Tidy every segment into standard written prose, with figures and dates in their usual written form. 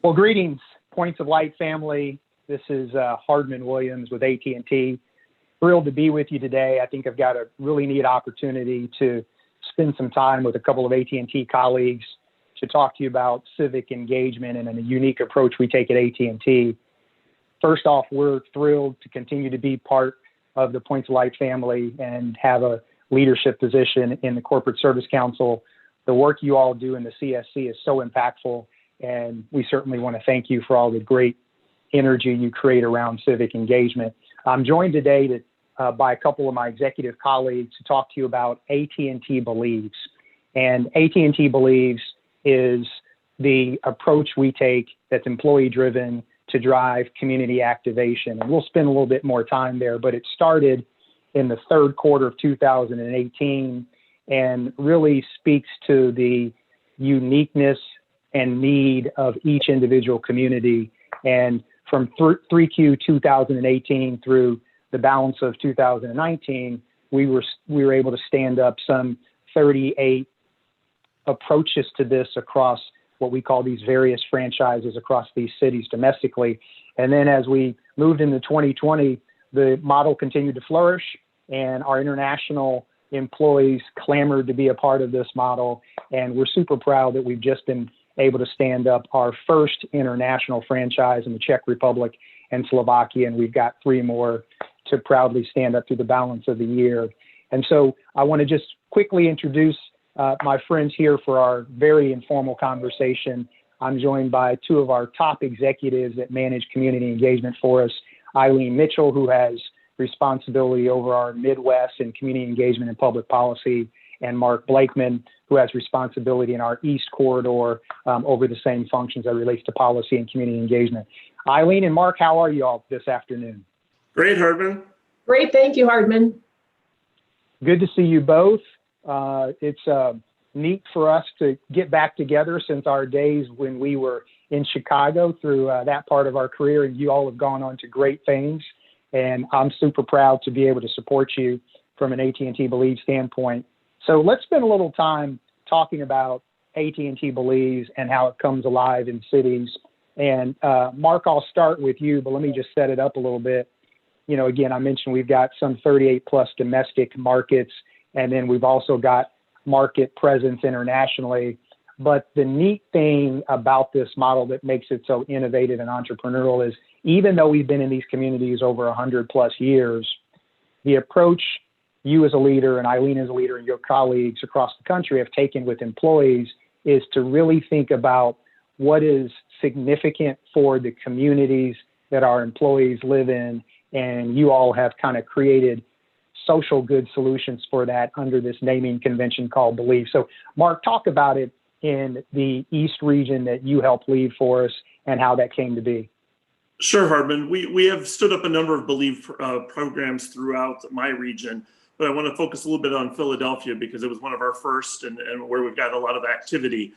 Well, greetings, Points of Light family. This is Hardman Williams with AT&T. Thrilled to be with you today. I think I've got a really neat opportunity to spend some time with a couple of AT&T colleagues to talk to you about civic engagement and a unique approach we take at AT&T. First off, we're thrilled to continue to be part of the Points of Light family and have a leadership position in the Corporate Service Council. The work you all do in the CSC is so impactful, and we certainly want to thank you for all the great energy you create around civic engagement. I'm joined today by a couple of my executive colleagues to talk to you about AT&T Believes. And AT&T Believes is the approach we take that's employee-driven to drive community activation. And we'll spend a little bit more time there, but it started in the third quarter of 2018 and really speaks to the uniqueness and need of each individual community. And from 3Q 2018 through the balance of 2019, we were able to stand up some 38 approaches to this across what we call these various franchises across these cities domestically. And then as we moved into 2020, the model continued to flourish, and our international employees clamored to be a part of this model. And we're super proud that we've just been able to stand up our first international franchise in the Czech Republic and Slovakia, and we've got 3 more to proudly stand up through the balance of the year. And so I want to just quickly introduce my friends here for our very informal conversation. I'm joined by 2 of our top executives that manage community engagement for us, Eileen Mitchell, who has responsibility over our Midwest and community engagement and public policy, and Mark Blakeman, who has responsibility in our East Corridor over the same functions that relates to policy and community engagement. Eileen and Mark, how are you all this afternoon? Great, Hardman. Great, thank you, Hardman. Good to see you both. It's neat for us to get back together since our days when we were in Chicago through that part of our career, and you all have gone on to great things. And I'm super proud to be able to support you from an AT&T Believe standpoint. So let's spend a little time talking about AT&T Believes and how it comes alive in cities. And Mark, I'll start with you, but let me just set it up a little bit. You know, again, I mentioned we've got some 38 plus domestic markets, and then we've also got market presence internationally. But the neat thing about this model that makes it so innovative and entrepreneurial is even though we've been in these communities over 100 plus years, the approach you as a leader and Eileen as a leader and your colleagues across the country have taken with employees is to really think about what is significant for the communities that our employees live in. And you all have kind of created social good solutions for that under this naming convention called Believe. So Mark, talk about it in the East region that you helped lead for us and how that came to be. Sure, Hardman. We have stood up a number of Believe programs throughout my region, but I want to focus a little bit on Philadelphia because it was one of our first and where we've got a lot of activity.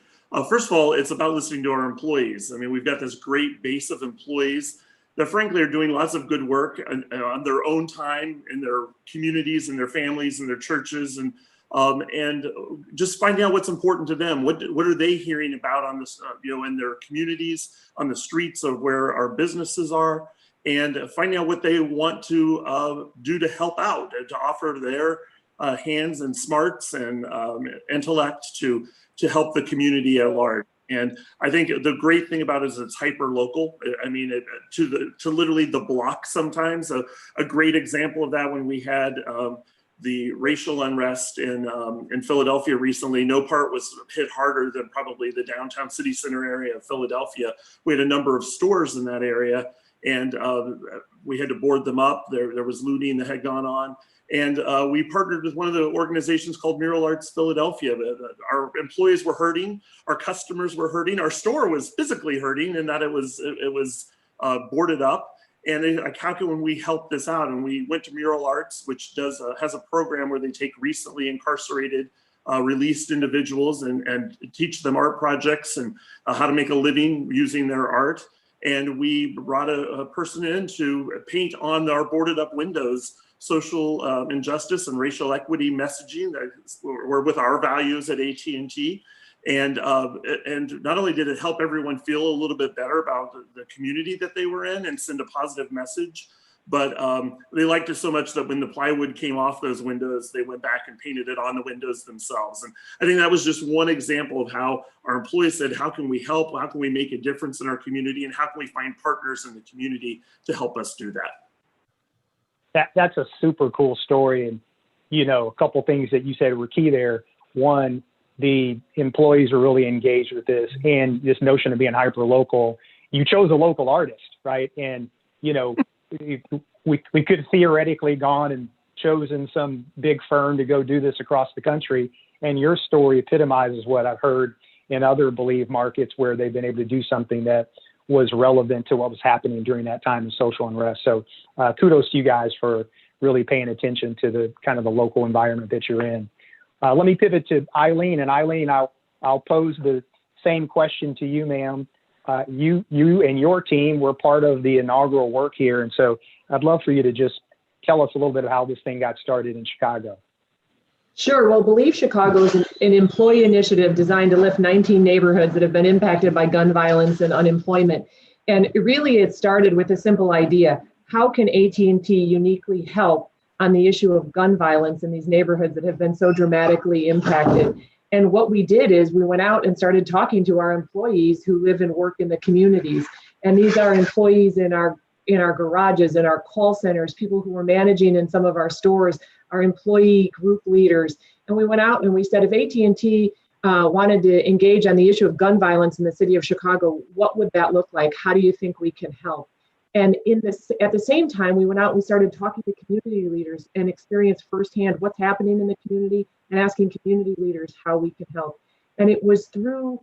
First of all, it's about listening to our employees. I mean, we've got this great base of employees that frankly are doing lots of good work on their own time in their communities and their families and their churches, and just finding out what's important to them. What are they hearing about on this, in their communities, on the streets of where our businesses are, and finding out what they want to do to help out and to offer their hands and smarts and intellect to help the community at large. And I think the great thing about it is it's hyper local. I mean, to literally the block sometimes. A great example of that when we had the racial unrest in Philadelphia recently. No part was hit harder than probably the downtown city center area of Philadelphia. We had a number of stores in that area, and we had to board them up. There was looting that had gone on. And we partnered with one of the organizations called Mural Arts Philadelphia. Our employees were hurting, our customers were hurting, our store was physically hurting in that it was boarded up. And I calculate when we helped this out, and we went to Mural Arts, which has a program where they take recently incarcerated, released individuals and teach them art projects and how to make a living using their art. And we brought a person in to paint on our boarded up windows social injustice and racial equity messaging that were with our values at AT&T. And not only did it help everyone feel a little bit better about the community that they were in and send a positive message, but they liked it so much that when the plywood came off those windows, they went back and painted it on the windows themselves. And I think that was just one example of how our employees said, how can we help? How can we make a difference in our community? And how can we find partners in the community to help us do that? That's a super cool story. And, a couple things that you said were key there. One, the employees are really engaged with this, and this notion of being hyper local. You chose a local artist, right? And, we could theoretically gone and chosen some big firm to go do this across the country. And your story epitomizes what I've heard in other Believe markets where they've been able to do something that was relevant to what was happening during that time of social unrest. So kudos to you guys for really paying attention to the kind of the local environment that you're in. Let me pivot to Eileen. And Eileen, I'll pose the same question to you, ma'am. You and your team were part of the inaugural work here. And so I'd love for you to just tell us a little bit of how this thing got started in Chicago. Sure. Well, Believe Chicago is an employee initiative designed to lift 19 neighborhoods that have been impacted by gun violence and unemployment. And it started with a simple idea. How can AT&T uniquely help on the issue of gun violence in these neighborhoods that have been so dramatically impacted? And what we did is we went out and started talking to our employees who live and work in the communities. And these are employees in our garages, in our call centers, people who were managing in some of our stores, our employee group leaders. And we went out and we said, if AT&T wanted to engage on the issue of gun violence in the city of Chicago, what would that look like? How do you think we can help? And at the same time, we went out and we started talking to community leaders and experienced firsthand what's happening in the community and asking community leaders how we can help. And it was through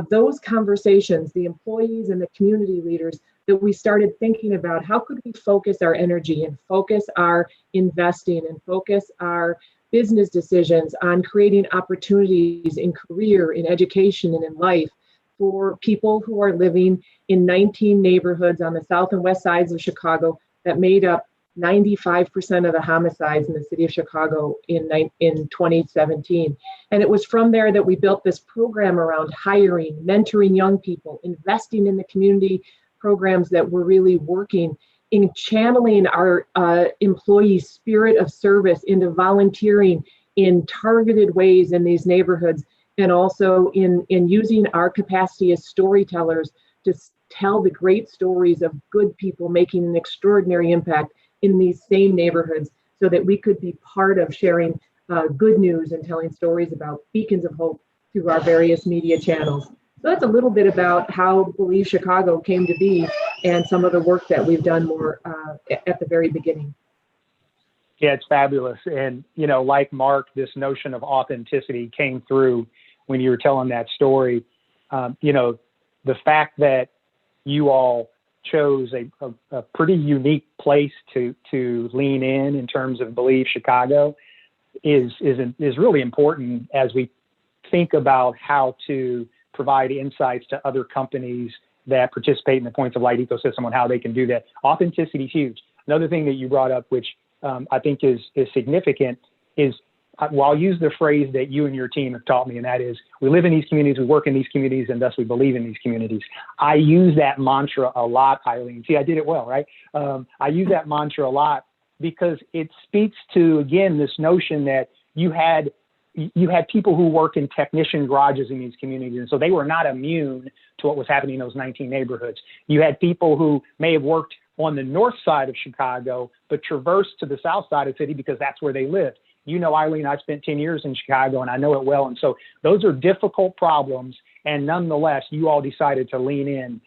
those conversations, the employees and the community leaders, that we started thinking about how could we focus our energy and focus our investing and focus our business decisions on creating opportunities in career, in education, and in life for people who are living in 19 neighborhoods on the south and west sides of Chicago that made up 95% of the homicides in the city of Chicago in 2017. And it was from there that we built this program around hiring, mentoring young people, investing in the community programs that were really working in channeling our employee spirit of service into volunteering in targeted ways in these neighborhoods, and also in using our capacity as storytellers to tell the great stories of good people making an extraordinary impact in these same neighborhoods, so that we could be part of sharing good news and telling stories about beacons of hope through our various media channels. So that's a little bit about how Believe Chicago came to be and some of the work that we've done more at the very beginning. Yeah, it's fabulous. And, like Mark, this notion of authenticity came through when you were telling that story. The fact that you all chose a pretty unique place to lean in terms of Believe Chicago is really important as we think about how to provide insights to other companies that participate in the Points of Light ecosystem on how they can do that. Authenticity is huge. Another thing that you brought up, which I think is significant, is I'll use the phrase that you and your team have taught me, and that is, we live in these communities, we work in these communities, and thus we believe in these communities. I use that mantra a lot, Eileen. See, I did it well, right? I use that mantra a lot because it speaks to, again, this notion that you had people who work in technician garages in these communities, and so they were not immune to what was happening in those 19 neighborhoods. You had people who may have worked on the north side of Chicago, but traversed to the south side of the city because that's where they lived. Eileen, I spent 10 years in Chicago and I know it well. And so those are difficult problems. And nonetheless, you all decided to lean in.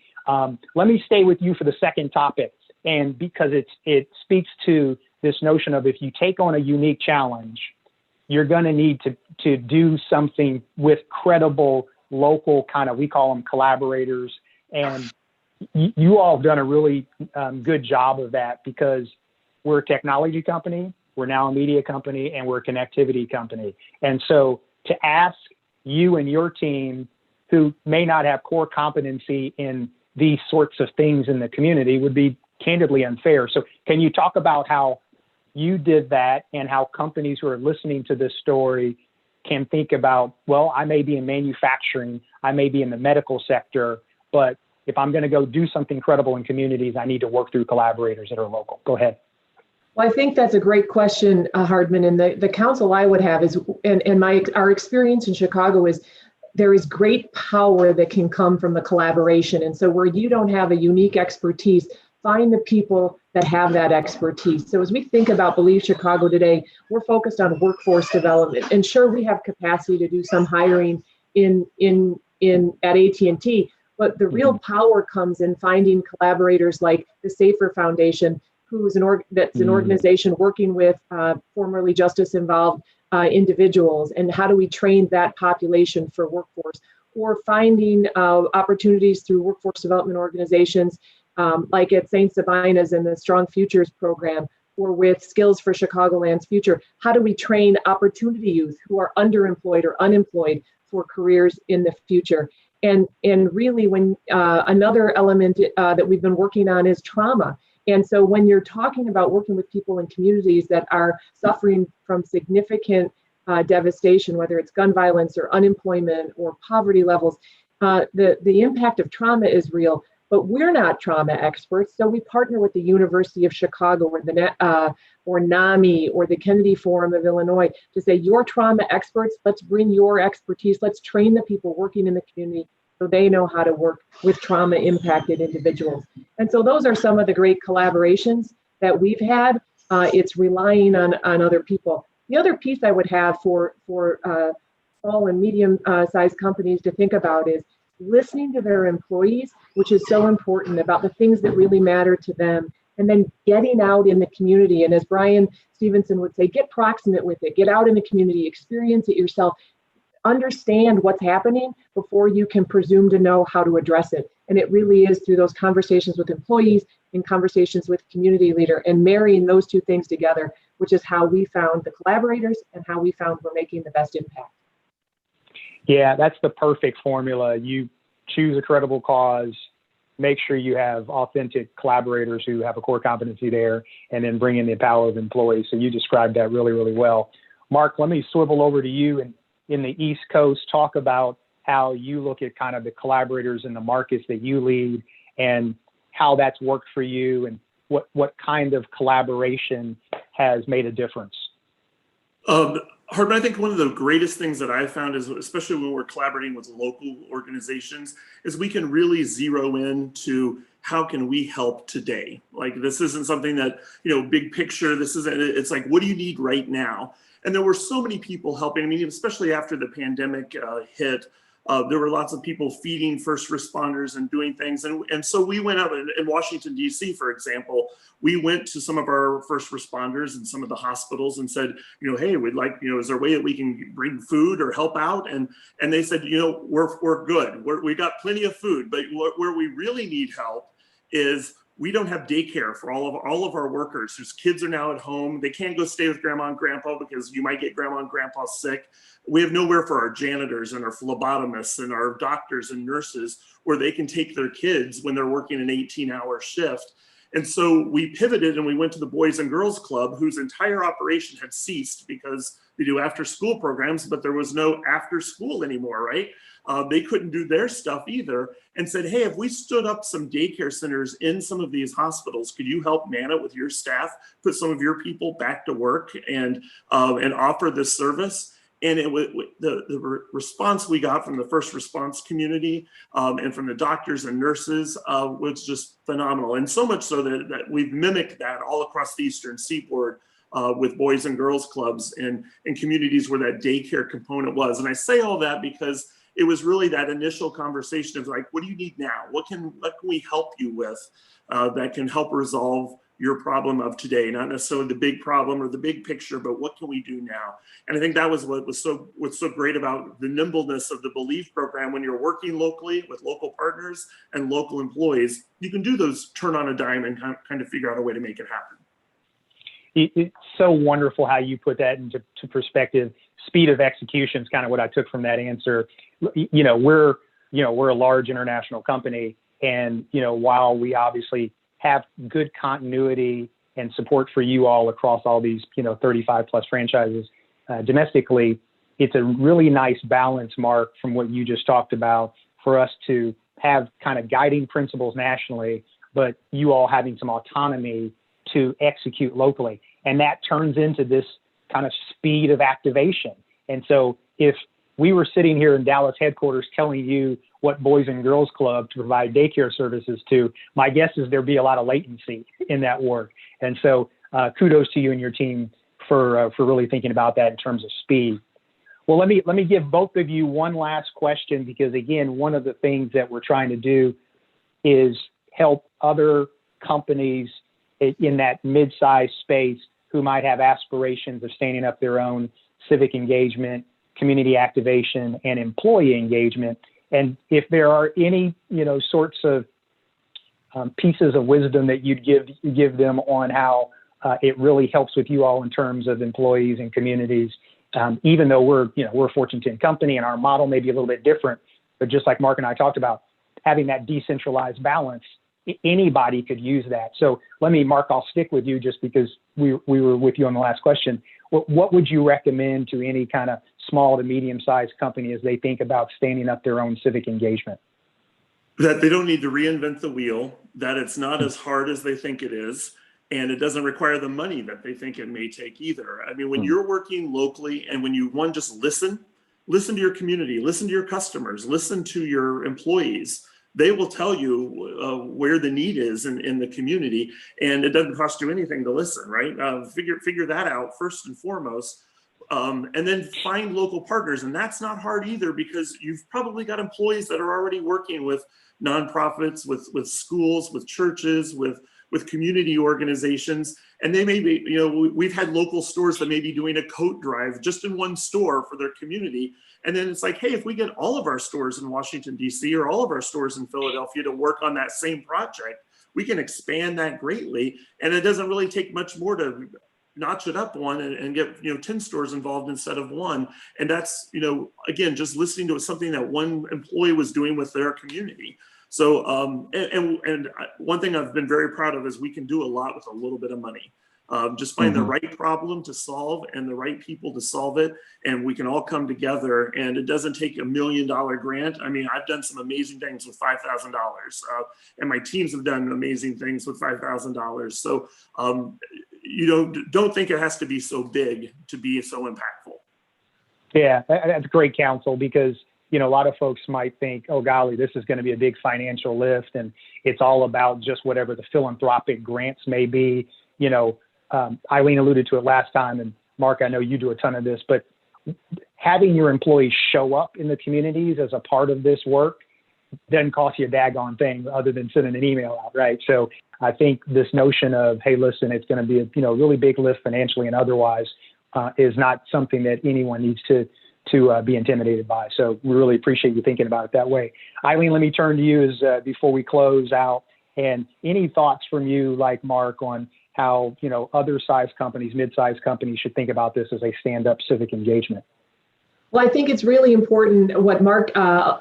Let me stay with you for the second topic. And because it speaks to this notion of, if you take on a unique challenge, you're going to need to do something with credible local we call them collaborators. And you all have done a really good job of that, because we're a technology company. We're now a media company, and we're a connectivity company. And so to ask you and your team, who may not have core competency in these sorts of things in the community, would be candidly unfair. So can you talk about how you did that and how companies who are listening to this story can think about, well, I may be in manufacturing, I may be in the medical sector, but if I'm going to go do something credible in communities, I need to work through collaborators that are local. Go ahead. Well, I think that's a great question, Hardman. And the counsel I would have is, and our experience in Chicago is, there is great power that can come from the collaboration. And so where you don't have a unique expertise, find the people that have that expertise. So as we think about Believe Chicago today, we're focused on workforce development. And sure, we have capacity to do some hiring at AT&T, but the real power comes in finding collaborators like the Safer Foundation, who's that's an organization working with formerly justice involved individuals, and how do we train that population for workforce, or finding opportunities through workforce development organizations like at St. Sabina's and the Strong Futures program, or with Skills for Chicagoland's Future. How do we train opportunity youth who are underemployed or unemployed for careers in the future? And really, when another element that we've been working on is trauma. And so when you're talking about working with people in communities that are suffering from significant devastation, whether it's gun violence or unemployment or poverty levels, the impact of trauma is real, but we're not trauma experts. So we partner with the University of Chicago or NAMI or the Kennedy Forum of Illinois to say, you're trauma experts, let's bring your expertise, let's train the people working in the community so they know how to work with trauma impacted individuals. And so those are some of the great collaborations that we've had. It's relying on other people. The other piece I would have for small and medium sized companies to think about is listening to their employees, which is so important, about the things that really matter to them, and then getting out in the community. And as Brian Stevenson would say, get proximate with it, get out in the community, experience it yourself, understand what's happening before you can presume to know how to address it. And it really is through those conversations with employees and conversations with community leader, and marrying those two things together, which is how we found the collaborators and how we found we're making the best impact. Yeah, that's the perfect formula. You choose a credible cause, make sure you have authentic collaborators who have a core competency there, and then bring in the power of employees. So you described that really, really well. Mark, let me swivel over to you and in the East Coast, talk about how you look at kind of the collaborators in the markets that you lead and how that's worked for you, and what kind of collaboration has made a difference. Hardman, I think one of the greatest things that I've found is, especially when we're collaborating with local organizations, is we can really zero in to how can we help today? Like, this isn't something that, big picture, it's like, what do you need right now? And there were so many people helping. I mean, especially after the pandemic hit, there were lots of people feeding first responders and doing things. And so we went out in Washington, D.C., for example, we went to some of our first responders and some of the hospitals and said, hey, we'd like, is there a way that we can bring food or help out? And they said, we're good. We got plenty of food, but where we really need help is we don't have daycare for all of our workers whose kids are now at home. They can't go stay with grandma and grandpa because you might get grandma and grandpa sick. We have nowhere for our janitors and our phlebotomists and our doctors and nurses where they can take their kids when they're working an 18-hour shift. And so we pivoted and we went to the Boys and Girls Club, whose entire operation had ceased because they do after school programs, but there was no after school anymore, right? They couldn't do their stuff either, and said, hey, if we stood up some daycare centers in some of these hospitals, could you help man it with your staff, put some of your people back to work and offer this service? And the response we got from the first response community and from the doctors and nurses was just phenomenal. And so much so that we've mimicked that all across the Eastern Seaboard with Boys and Girls Clubs and communities where that daycare component was. And I say all that because it was really that initial conversation of like, what do you need now? What can we help you with that can help resolve your problem of today? Not necessarily the big problem or the big picture, but what can we do now? And I think that was what's so great about the nimbleness of the Believe program. When you're working locally with local partners and local employees, you can do those turn on a dime and kind of figure out a way to make it happen. It's so wonderful how you put that into perspective. Speed of execution is kind of what I took from that answer. We're a large international company, and while we obviously have good continuity and support for you all across all these 35 plus franchises domestically, it's a really nice balance, Mark, from what you just talked about, for us to have kind of guiding principles nationally, but you all having some autonomy to execute locally. And that turns into this kind of speed of activation. And so if we were sitting here in Dallas headquarters telling you what Boys and Girls Club to provide daycare services to, my guess is there'd be a lot of latency in that work. And so kudos to you and your team for really thinking about that in terms of speed. Well, let me give both of you one last question, because again, one of the things that we're trying to do is help other companies in that mid-sized space who might have aspirations of standing up their own civic engagement, community activation, and employee engagement. And if there are any, sorts of pieces of wisdom that you'd give them on how it really helps with you all in terms of employees and communities, even though we're a Fortune 10 company and our model may be a little bit different, but just like Mark and I talked about, having that decentralized balance, anybody could use that. So Mark, I'll stick with you just because we were with you on the last question. What would you recommend to any kind of small to medium-sized company as they think about standing up their own civic engagement? That they don't need to reinvent the wheel, that it's not as hard as they think it is, and it doesn't require the money that they think it may take either. I mean, when you're working locally and when you just listen to your community, listen to your customers, listen to your employees, they will tell you where the need is in the community, and it doesn't cost you anything to listen, right? Figure that out first and foremost, and then find local partners. And that's not hard either, because you've probably got employees that are already working with nonprofits, with schools, with churches, with community organizations. And they may be, we've had local stores that may be doing a coat drive just in one store for their community. And then it's like, hey, if we get all of our stores in Washington, D.C. or all of our stores in Philadelphia to work on that same project, we can expand that greatly. And it doesn't really take much more to notch it up one and get 10 stores involved instead of one. And that's, again, just listening to something that one employee was doing with their community. So and one thing I've been very proud of is we can do a lot with a little bit of money. Just find the right problem to solve and the right people to solve it, and we can all come together. And it doesn't take $1 million grant. I mean, I've done some amazing things with $5,000, and my teams have done amazing things with $5,000. So don't think it has to be so big to be so impactful. Yeah, that's great counsel, because a lot of folks might think, oh golly, this is going to be a big financial lift, and it's all about just whatever the philanthropic grants may be. Eileen alluded to it last time, and Mark, I know you do a ton of this, but having your employees show up in the communities as a part of this work doesn't cost you a daggone thing other than sending an email out, right? So I think this notion of, hey, listen, it's going to be a really big lift financially and otherwise is not something that anyone needs to be intimidated by. So we really appreciate you thinking about it that way. Eileen, let me turn to you before we close out, and any thoughts from you, like Mark, on how other size companies, mid-sized companies, should think about this as they stand up civic engagement? Well, I think it's really important what Mark,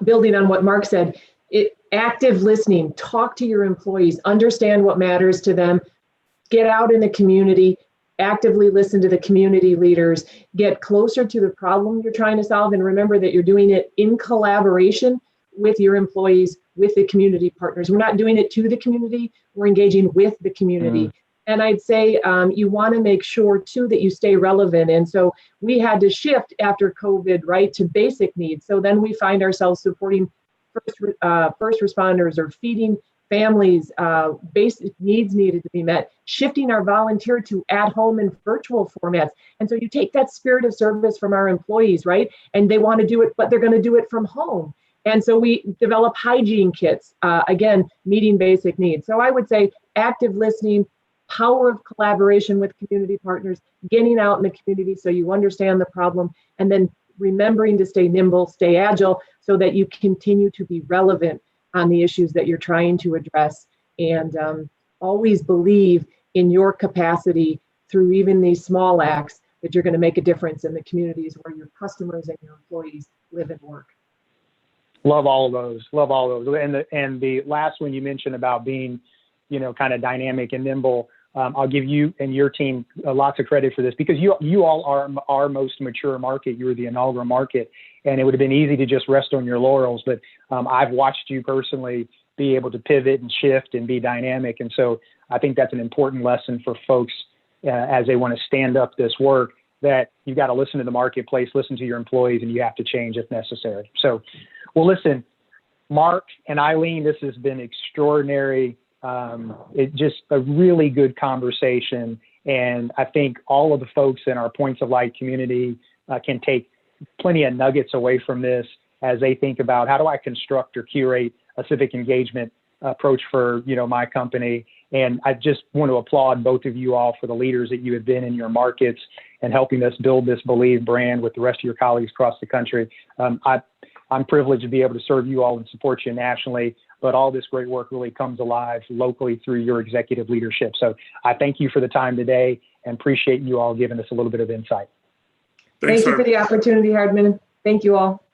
building on what Mark said, active listening, talk to your employees, understand what matters to them, get out in the community, actively listen to the community leaders, get closer to the problem you're trying to solve, and remember that you're doing it in collaboration with your employees, with the community partners. We're not doing it to the community, we're engaging with the community. And I'd say you want to make sure too that you stay relevant. And so we had to shift after COVID, right, to basic needs. So then we find ourselves supporting first responders or feeding families, basic needs needed to be met, shifting our volunteer to at home and virtual formats. And so you take that spirit of service from our employees, right? And they want to do it, but they're going to do it from home. And so we develop hygiene kits, again, meeting basic needs. So I would say active listening, power of collaboration with community partners, getting out in the community so you understand the problem, and then remembering to stay nimble, stay agile, so that you continue to be relevant on the issues that you're trying to address. And always believe in your capacity through even these small acts that you're going to make a difference in the communities where your customers and your employees live and work. Love all of those. Love all of those. And the last one you mentioned about being, kind of dynamic and nimble. I'll give you and your team lots of credit for this, because you all are our most mature market. You were the inaugural market, and it would have been easy to just rest on your laurels. But I've watched you personally be able to pivot and shift and be dynamic. And so I think that's an important lesson for folks as they want to stand up this work, that you got to listen to the marketplace, listen to your employees, and you have to change if necessary. So, well, listen, Mark and Eileen, this has been extraordinary. It's just a really good conversation. And I think all of the folks in our Points of Light community can take plenty of nuggets away from this as they think about, how do I construct or curate a civic engagement approach for, my company. And I just want to applaud both of you all for the leaders that you have been in your markets and helping us build this Believe brand with the rest of your colleagues across the country. I'm privileged to be able to serve you all and support you nationally, but all this great work really comes alive locally through your executive leadership. So I thank you for the time today and appreciate you all giving us a little bit of insight. Thank you for the opportunity, Hardman. Thank you all.